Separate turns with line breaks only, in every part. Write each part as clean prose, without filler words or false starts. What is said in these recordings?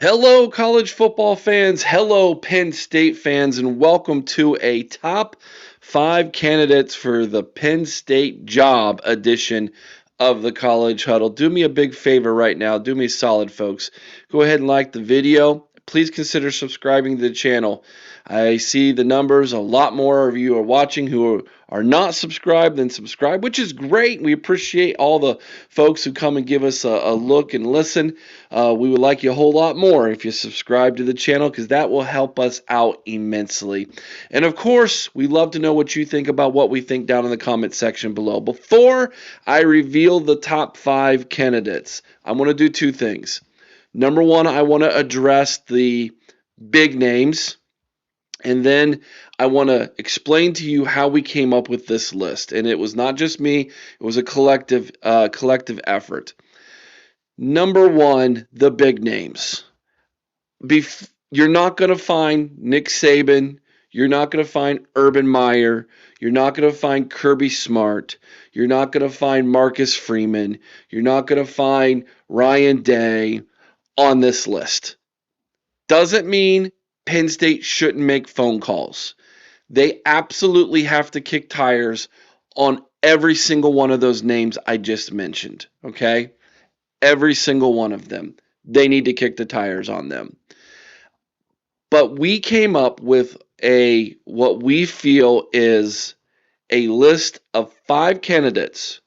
Hello, college football fans. Hello, Penn State fans, and welcome to a top 5 candidates for the Penn State job edition of the College Huddle. Do me a big favor right now. Do me a solid, folks. Go ahead and like the video. Please consider subscribing to the channel. I see the numbers. A lot more of you are watching who are not subscribed than subscribed, which is great. We appreciate all the folks who come and give us a look and listen. We would like you a whole lot more if you subscribe to the channel because that will help us out immensely. And of course, we love to know what you think about what we think down in the comment section below. Before I reveal the top 5 candidates, I want to do 2 things. Number one, I want to address the big names. And then I want to explain to you how we came up with this list. And it was not just me, it was a collective effort. Number one, the big names. You're not going to find Nick Saban. You're not going to find Urban Meyer. You're not going to find Kirby Smart. You're not going to find Marcus Freeman. You're not going to find Ryan Day on this list. Doesn't mean Penn State shouldn't make phone calls. They absolutely have to kick tires on every single one of those names I just mentioned, okay? Every single one of them. They need to kick the tires on them. But we came up with what we feel is a list of 5 candidates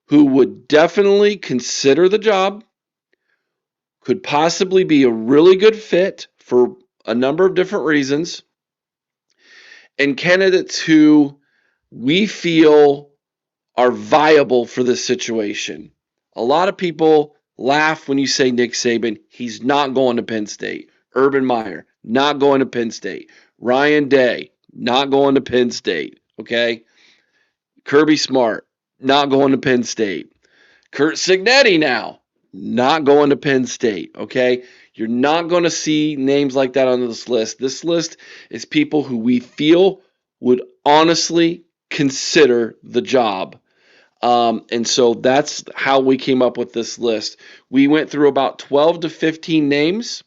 who would definitely consider the job, could possibly be a really good fit for a number of different reasons, and candidates who we feel are viable for this situation. A lot of people laugh when you say Nick Saban. He's not going to Penn State. Urban Meyer, not going to Penn State. Ryan Day, not going to Penn State. Okay? Kirby Smart, not going to Penn State. Curt Cignetti now, not going to Penn State. Okay? You're not going to see names like that on this list. This list is people who we feel would honestly consider the job. And so that's how we came up with this list. We went through about 12 to 15 names,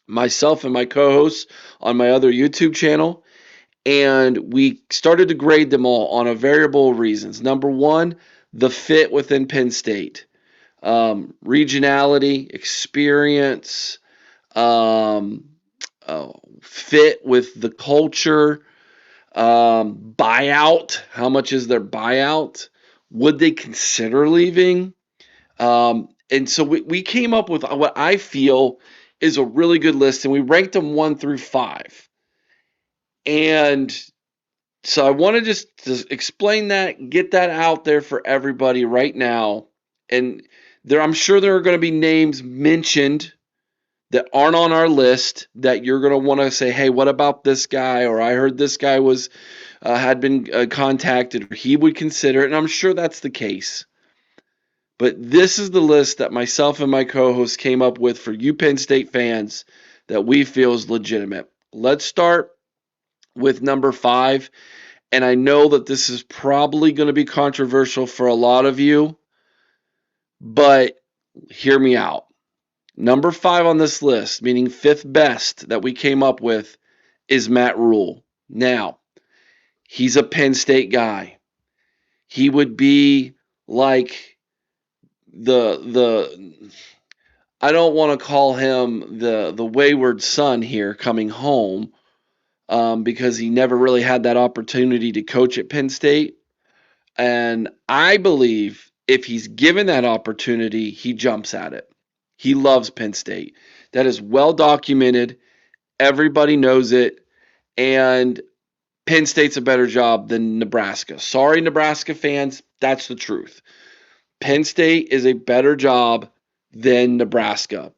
myself and my co-hosts on my other YouTube channel, and we started to grade them all on a variable of reasons. Number one, the fit within Penn State. Regionality, experience, fit with the culture, buyout. How much is their buyout? Would they consider leaving? And so we came up with what I feel is a really good list, and we ranked them 1 through 5. And so I want to just explain that, get that out there for everybody right now. And I'm sure there are going to be names mentioned that aren't on our list that you're going to want to say, hey, what about this guy? Or I heard this guy had been contacted, or he would consider it. And I'm sure that's the case. But this is the list that myself and my co-host came up with for you Penn State fans that we feel is legitimate. Let's start with number 5. And I know that this is probably going to be controversial for a lot of you, but hear me out. Number 5 on this list, meaning 5th best that we came up with, is Matt Rhule. Now, he's a Penn State guy. He would be like I don't want to call him the wayward son here coming home, because he never really had that opportunity to coach at Penn State. And I believe if he's given that opportunity, he jumps at it. He loves Penn State. That is well documented. Everybody knows it. And Penn State's a better job than Nebraska. Sorry, Nebraska fans, that's the truth. Penn State is a better job than Nebraska.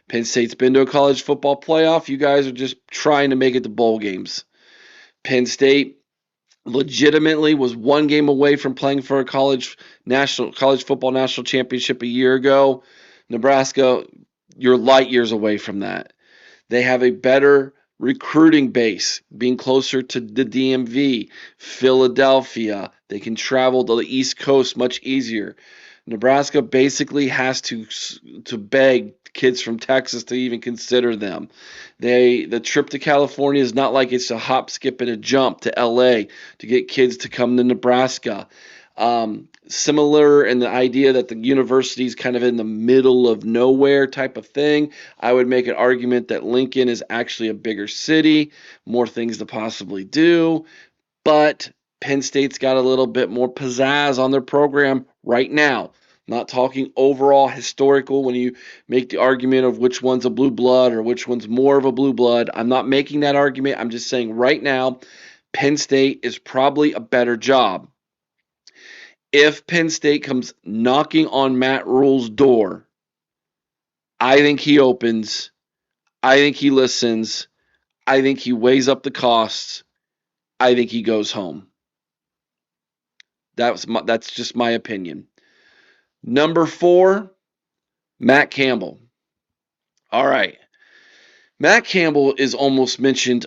Penn State's been to a college football playoff. You guys are just trying to make it to bowl games. Penn State legitimately was 1 game away from playing for a college football national championship a year ago. Nebraska, you're light years away from that. They have a better recruiting base, being closer to the DMV, Philadelphia. They can travel to the East Coast much easier. Nebraska basically has to beg kids from Texas to even consider them. The trip to California is not like it's a hop, skip, and a jump to LA to get kids to come to Nebraska. Similar in the idea that the university is kind of in the middle of nowhere type of thing. I would make an argument that Lincoln is actually a bigger city, more things to possibly do, but Penn State's got a little bit more pizzazz on their program right now. Not talking overall historical when you make the argument of which one's a blue blood or which one's more of a blue blood. I'm not making that argument. I'm just saying right now, Penn State is probably a better job. If Penn State comes knocking on Matt Rhule's door, I think he opens. I think he listens. I think he weighs up the costs. I think he goes home. That's just my opinion. Number 4, Matt Campbell. All right. Matt Campbell is almost mentioned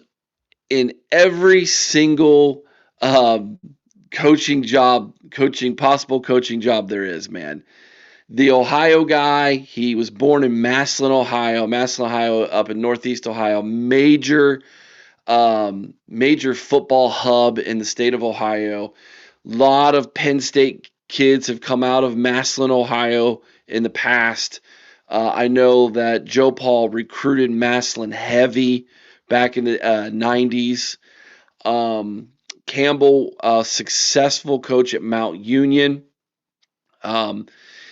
in every single possible coaching job there is, man. The Ohio guy, he was born in Massillon, Ohio, up in Northeast Ohio, major football hub in the state of Ohio. A lot of Penn State kids have come out of Massillon, Ohio in the past. I know that Joe Paul recruited Massillon heavy back in the 90s. Campbell, a successful coach at Mount Union.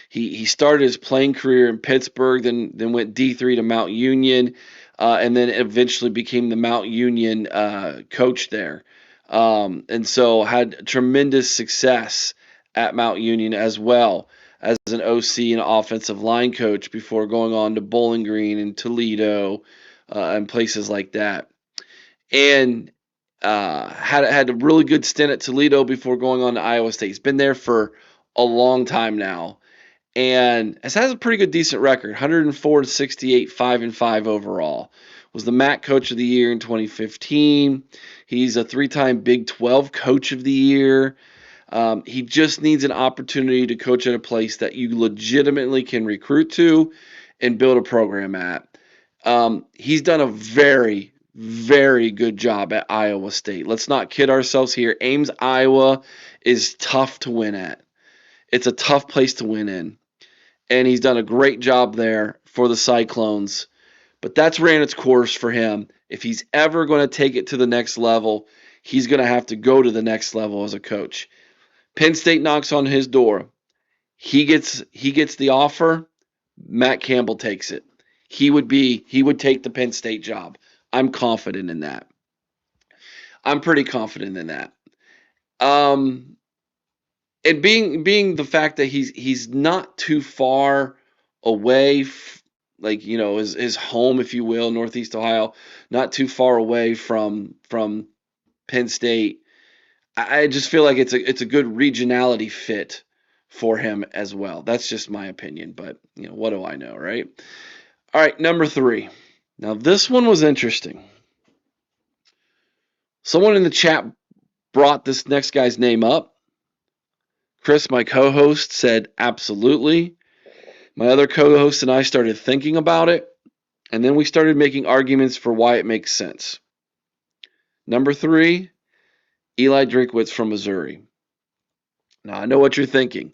He started his playing career in Pittsburgh, then went D3 to Mount Union, and then eventually became the Mount Union coach there. And so had tremendous success at Mount Union as well as an OC and offensive line coach before going on to Bowling Green and Toledo and places like that. And had a really good stint at Toledo before going on to Iowa State. He's been there for a long time now. And has a pretty good, decent record, 104-68, 5-5 overall. Was the MAC Coach of the Year in 2015. He's a 3-time Big 12 Coach of the Year. He just needs an opportunity to coach at a place that you legitimately can recruit to and build a program at. He's done a very, very good job at Iowa State. Let's not kid ourselves here. Ames, Iowa is tough to win at. It's a tough place to win in. And he's done a great job there for the Cyclones. But that's ran its course for him. If he's ever going to take it to the next level, he's going to have to go to the next level as a coach. Penn State knocks on his door. He gets the offer. Matt Campbell takes it. He would take the Penn State job. I'm confident in that. I'm pretty confident in that. And being the fact that he's not too far away, his home, if you will, Northeast Ohio, not too far away from Penn State. I just feel like it's a good regionality fit for him as well. That's just my opinion, but what do I know, right? All right, number 3. Now this one was interesting. Someone in the chat brought this next guy's name up. Chris, my co-host, said absolutely. My other co-host and I started thinking about it, and then we started making arguments for why it makes sense. Number 3, Eli Drinkwitz from Missouri. Now, I know what you're thinking.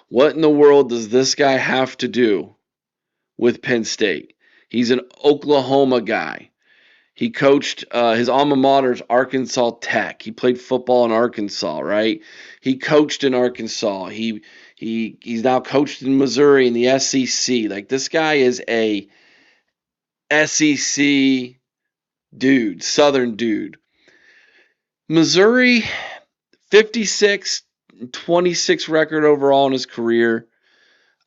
What in the world does this guy have to do with Penn State? He's an Oklahoma guy. He coached his alma mater's Arkansas Tech. He played football in Arkansas, right? He coached in Arkansas. He's now coached in Missouri in the SEC. Like, this guy is a SEC dude, Southern dude. Missouri, 56-26 record overall in his career.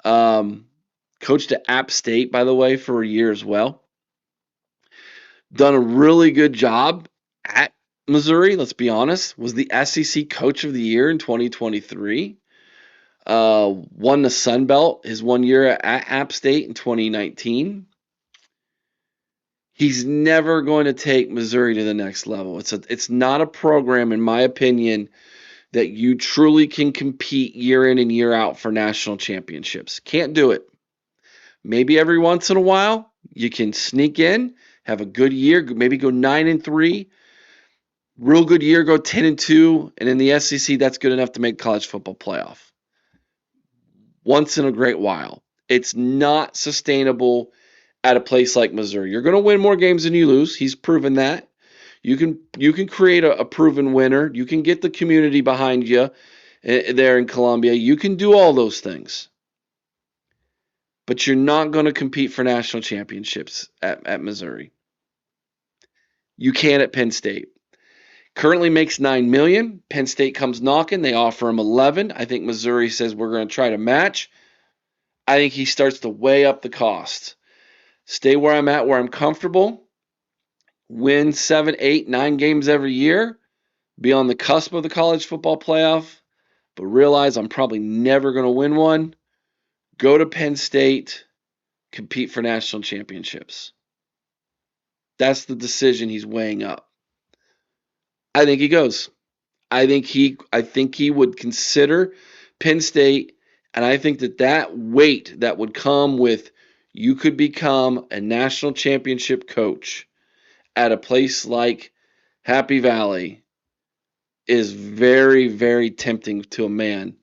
Coached at App State, by the way, for a year as well. Done a really good job at Missouri, let's be honest. Was the SEC Coach of the Year in 2023. Won the Sun Belt his 1 year at App State in 2019. He's never going to take Missouri to the next level. It's not a program, in my opinion, that you truly can compete year in and year out for national championships. Can't do it. Maybe every once in a while you can sneak in, have a good year, maybe go 9-3. Real good year, go 10-2, and in the SEC, that's good enough to make college football playoff. Once in a great while. It's not sustainable at a place like Missouri. You're going to win more games than you lose. He's proven that. You can create a proven winner. You can get the community behind you there in Columbia. You can do all those things. But you're not going to compete for national championships at Missouri. You can at Penn State. Currently makes $9 million. Penn State comes knocking. They offer him 11. I think Missouri says we're going to try to match. I think he starts to weigh up the cost. Stay where I'm at, where I'm comfortable. Win 7, 8, 9 games every year. Be on the cusp of the college football playoff. But realize I'm probably never going to win one. Go to Penn State. Compete for national championships. That's the decision he's weighing up. I think he goes. I think he would consider Penn State, and I think that weight that would come with you could become a national championship coach at a place like Happy Valley is very, very tempting to a man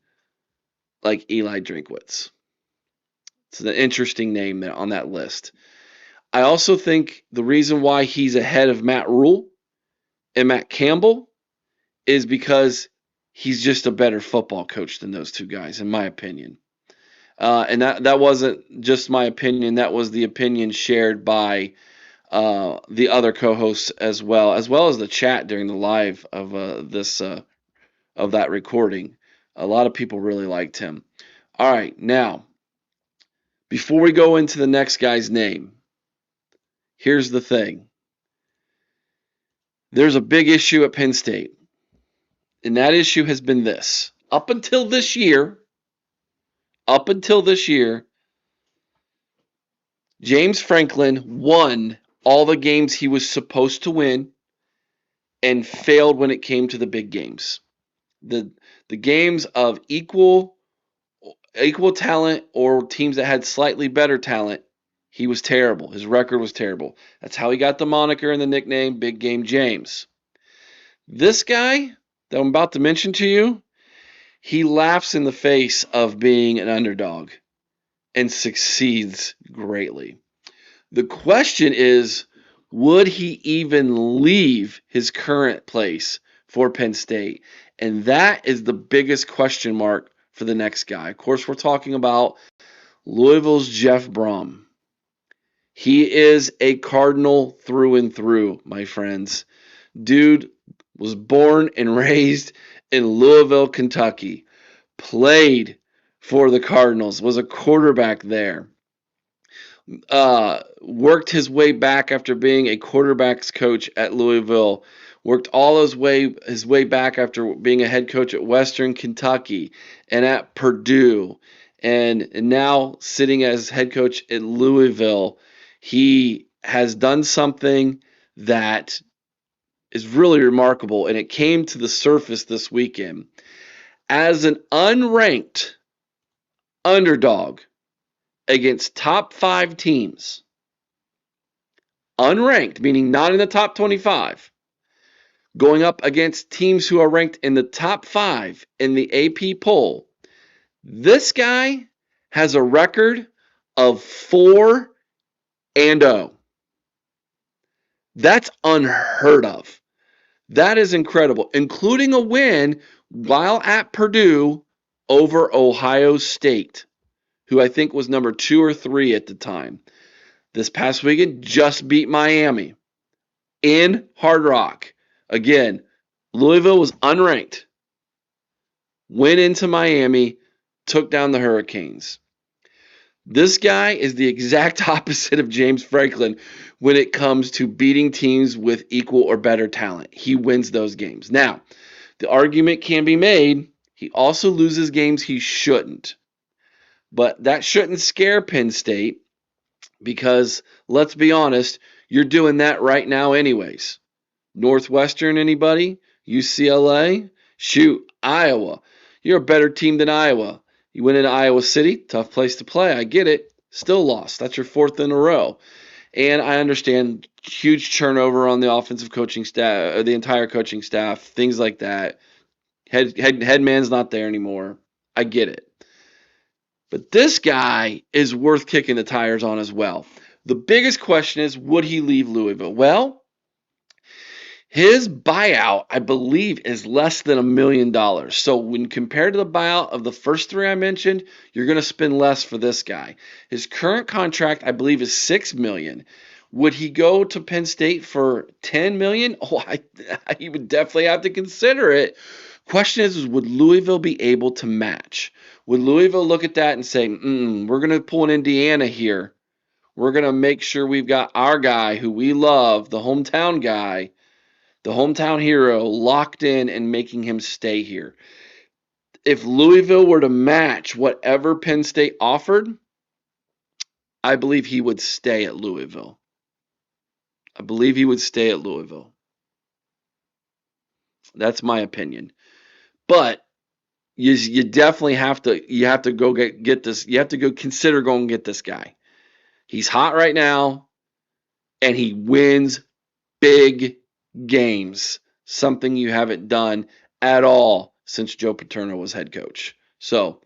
like Eli Drinkwitz. It's an interesting name there on that list. I also think the reason why he's ahead of Matt Rhule and Matt Campbell is because he's just a better football coach than those two guys, in my opinion. And that wasn't just my opinion. That was the opinion shared by the other co-hosts as well as the chat during the live of of that recording. A lot of people really liked him. All right, now, before we go into the next guy's name, here's the thing. There's a big issue at Penn State. And that issue has been this. Up until this year, James Franklin won all the games he was supposed to win and failed when it came to the big games. The games of equal talent or teams that had slightly better talent, he was terrible. His record was terrible. That's how he got the moniker and the nickname Big Game James. This guy that I'm about to mention to you, he laughs in the face of being an underdog and succeeds greatly. The question is, would he even leave his current place for Penn State? And that is the biggest question mark for the next guy. Of course, we're talking about Louisville's Jeff Brohm. He is a Cardinal through and through, my friends. Dude was born and raised in Louisville, Kentucky. Played for the Cardinals, was a quarterback there. Worked his way back after being a quarterback's coach at Louisville. Worked all his way back after being a head coach at Western Kentucky and at Purdue. And now sitting as head coach at Louisville, he has done something that is really remarkable, and it came to the surface this weekend. As an unranked underdog against top 5 teams, unranked, meaning not in the top 25, going up against teams who are ranked in the top 5 in the AP poll, this guy has a record of 4-0. That's unheard of. That is incredible, including a win while at Purdue over Ohio State, who I think was number 2 or 3 at the time. This past weekend, just beat Miami in Hard Rock. Again, Louisville was unranked. Went into Miami, took down the Hurricanes. This guy is the exact opposite of James Franklin when it comes to beating teams with equal or better talent. He wins those games. Now, the argument can be made, he also loses games he shouldn't. But that shouldn't scare Penn State because, let's be honest, you're doing that right now anyways. Northwestern, anybody? UCLA? Shoot, Iowa. You're a better team than Iowa. You went into Iowa City, tough place to play, I get it. Still lost. That's your fourth in a row. And I understand huge turnover on the offensive coaching staff, the entire coaching staff, things like that. Head man's not there anymore. I get it. But this guy is worth kicking the tires on as well. The biggest question is, would he leave Louisville? Well, his buyout, I believe, is less than $1 million. So when compared to the buyout of the first three I mentioned, you're going to spend less for this guy. His current contract, I believe, is $6 million. Would he go to Penn State for $10 million? Oh, he would definitely have to consider it. Question is, would Louisville be able to match? Would Louisville look at that and say, we're going to pull an Indiana here. We're going to make sure we've got our guy who we love, the hometown guy, the hometown hero, locked in and making him stay here. If Louisville were to match whatever Penn State offered, I believe he would stay at Louisville. That's my opinion. But you definitely have to go get this. You have to go consider going and get this guy. He's hot right now, and he wins big games, something you haven't done at all since Joe Paterno was head coach. So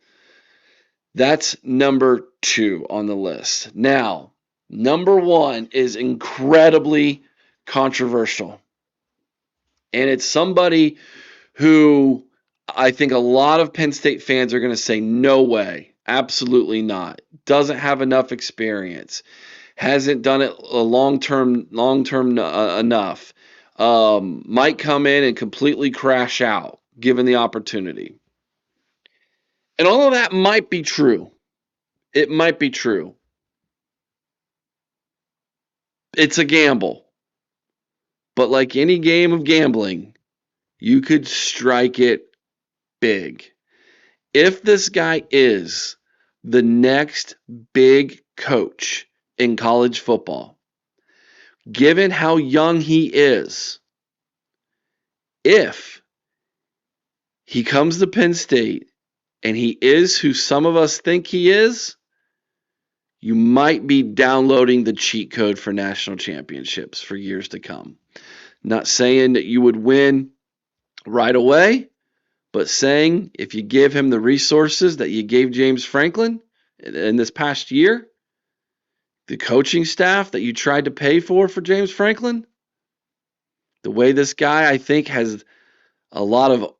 that's number 2 on the list. Now, number 1 is incredibly controversial. And it's somebody who I think a lot of Penn State fans are going to say, no way, absolutely not. Doesn't have enough experience. Hasn't done it long-term enough. Might come in and completely crash out given the opportunity. And all of that might be true. It might be true. It's a gamble. But like any game of gambling, you could strike it big. If this guy is the next big coach in college football, given how young he is, if he comes to Penn State and he is who some of us think he is, you might be downloading the cheat code for national championships for years to come. Not saying that you would win right away, but saying if you give him the resources that you gave James Franklin in this past year, the coaching staff that you tried to pay for James Franklin, the way this guy, I think, has a lot of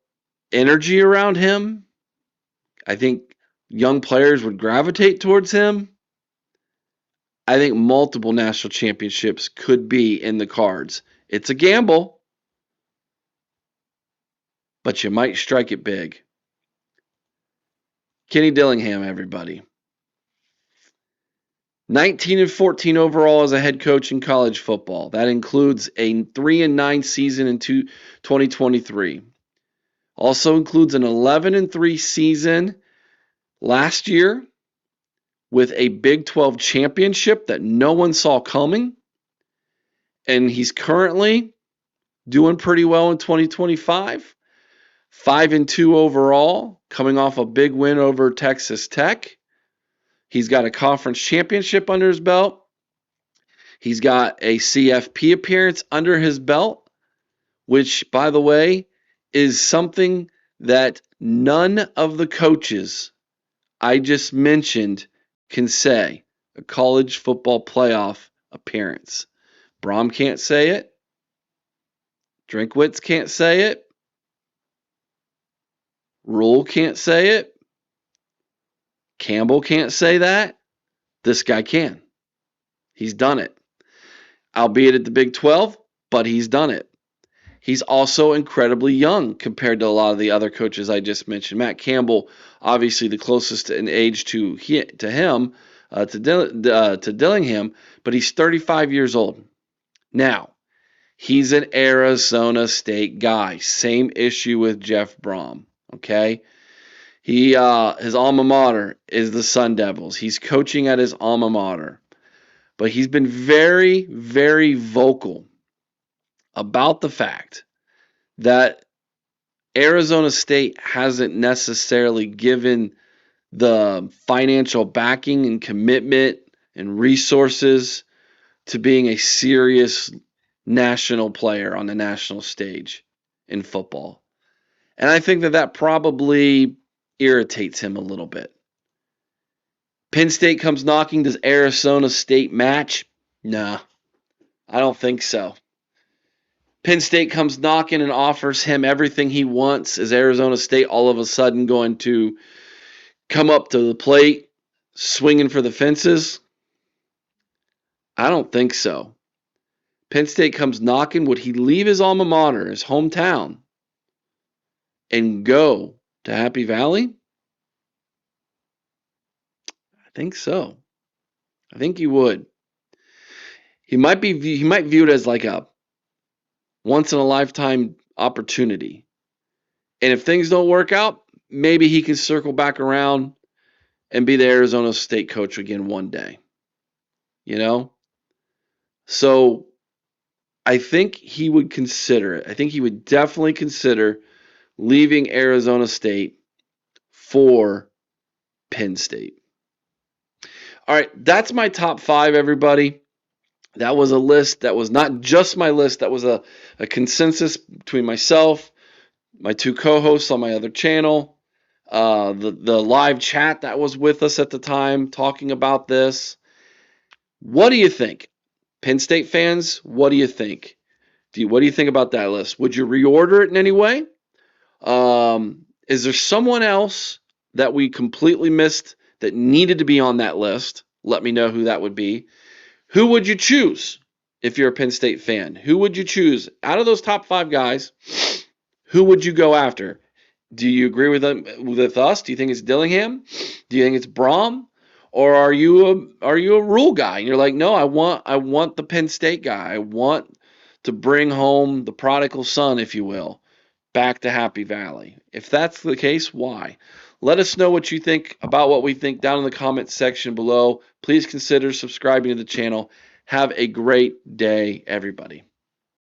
energy around him, I think young players would gravitate towards him. I think multiple national championships could be in the cards. It's a gamble, but you might strike it big. Kenny Dillingham, everybody. 19-14 overall as a head coach in college football. That includes a 3-9 season in 2023. Also includes an 11-3 season last year with a Big 12 championship that no one saw coming. And he's currently doing pretty well in 2025. 5-2 overall, coming off a big win over Texas Tech. He's got a conference championship under his belt. He's got a CFP appearance under his belt, which, by the way, is something that none of the coaches I just mentioned can say. A college football playoff appearance. Brohm can't say it. Drinkwitz can't say it. Rhule can't say it. Campbell can't say that. This guy can. He's done it. Albeit at the Big 12, but he's done it. He's also incredibly young compared to a lot of the other coaches I just mentioned. Matt Campbell, obviously the closest in age to him, to Dillingham, but he's 35 years old. Now, he's an Arizona State guy. Same issue with Jeff Brohm, okay? His alma mater is the Sun Devils. He's coaching at his alma mater. But he's been very, very vocal about the fact that Arizona State hasn't necessarily given the financial backing and commitment and resources to being a serious national player on the national stage in football. And I think that probably irritates him a little bit. Penn State comes knocking. Does Arizona State match? Nah, I don't think so. Penn State comes knocking and offers him everything he wants. Is Arizona State all of a sudden going to come up to the plate swinging for the fences? I don't think so. Penn State comes knocking. Would he leave his alma mater, his hometown, and go to Happy Valley? I think so. I think he would. He might view it as like a once in a lifetime opportunity. And if things don't work out, maybe he can circle back around and be the Arizona State coach again one day. You know? So I think he would consider it. I think he would definitely consider leaving Arizona State for Penn State. All right, that's my top 5, everybody. That was a list that was not just my list. That was a consensus between myself, my 2 co-hosts on my other channel, the live chat that was with us at the time talking about this. What do you think? Penn State fans, what do you think? What do you think about that list? Would you reorder it in any way? Is there someone else that we completely missed that needed to be on that list? Let me know who that would be. Who would you choose if you're a Penn State fan? Who would you choose? Out of those top 5 guys, who would you go after? Do you agree with us? Do you think it's Dillingham? Do you think it's Brohm? Or are you a Rhule guy? And you're like, no, I want the Penn State guy. I want to bring home the prodigal son, if you will, back to Happy Valley. If that's the case, why? Let us know what you think about what we think down in the comments section below. Please consider subscribing to the channel. Have a great day, everybody.